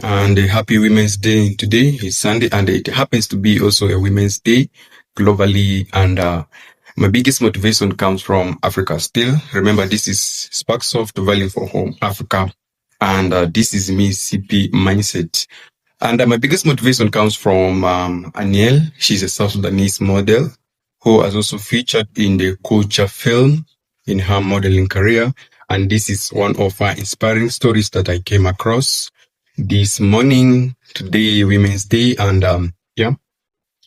and a happy Women's Day today. It's Sunday and it happens to be also a Women's Day globally. And my biggest motivation comes from Africa still. Remember, this is Sparks of Value for Home Africa. And this is me, CP Mindset. And my biggest motivation comes from Aniel. She's a South Sudanese model who has also featured in the culture film in her modeling career. And this is one of her inspiring stories that I came across this morning, today, Women's Day. And yeah,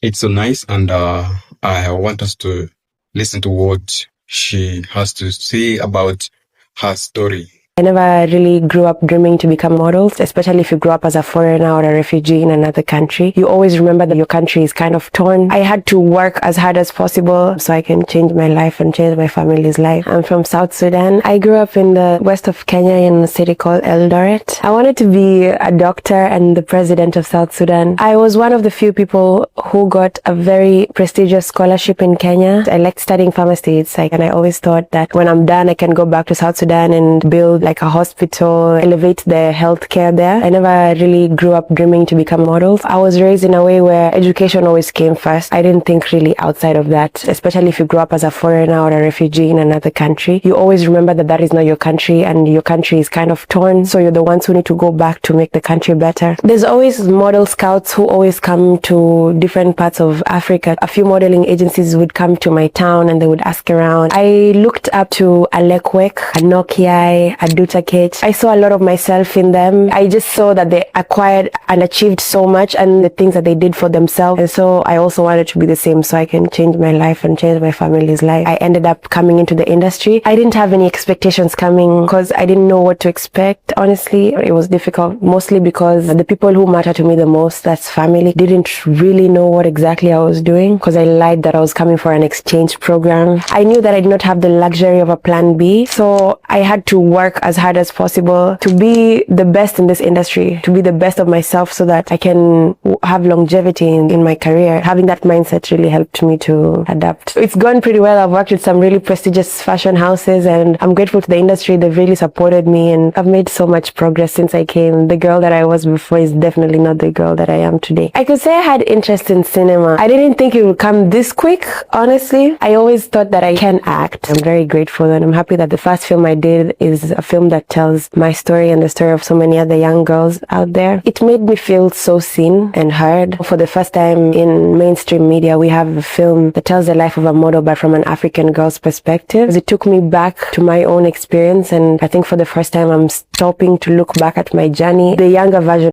it's so nice. And I want us to listen to what she has to say about her story. I never really grew up dreaming to become models, especially if you grew up as a foreigner or a refugee in another country. You always remember that your country is kind of torn. I had to work as hard as possible so I can change my life and change my family's life. I'm from South Sudan. I grew up in the west of Kenya in a city called Eldoret. I wanted to be a doctor and the president of South Sudan. I was one of the few people who got a very prestigious scholarship in Kenya. I liked studying pharmacy. And I always thought that when I'm done, I can go back to South Sudan and build like a hospital, elevate the healthcare there. I never really grew up dreaming to become models. I was raised in a way where education always came first. I didn't think really outside of that, especially if you grew up as a foreigner or a refugee in another country. You always remember that that is not your country and your country is kind of torn. So you're the ones who need to go back to make the country better. There's always model scouts who always come to different parts of Africa. A few modeling agencies would come to my town and they would ask around. I looked up to Alekwek, Anokiai, Duta Cage. I saw a lot of myself in them. I just saw that they acquired and achieved so much and the things that they did for themselves. And so I also wanted to be the same so I can change my life and change my family's life. I ended up coming into the industry. I didn't have any expectations coming because I didn't know what to expect. Honestly, it was difficult, mostly because the people who matter to me the most, that's family, didn't really know what exactly I was doing because I lied that I was coming for an exchange program. I knew that I did not have the luxury of a plan B. So I had to work as hard as possible to be the best in this industry, to be the best of myself so that I can have longevity in my career. Having that mindset really helped me to adapt. It's gone pretty well. I've worked with some really prestigious fashion houses and I'm grateful to the industry. They've really supported me and I've made so much progress since I came. The girl that I was before is definitely not the girl that I am today. I could say I had interest in cinema. I didn't think it would come this quick, honestly. I always thought that I can act. I'm very grateful and I'm happy that the first film I did is a film that tells my story and the story of so many other young girls out there. It made me feel so seen and heard. For the first time in mainstream media, we have a film that tells the life of a model but from an African girl's perspective. It took me back to my own experience and I think for the first time I'm stopping to look back at my journey. The younger version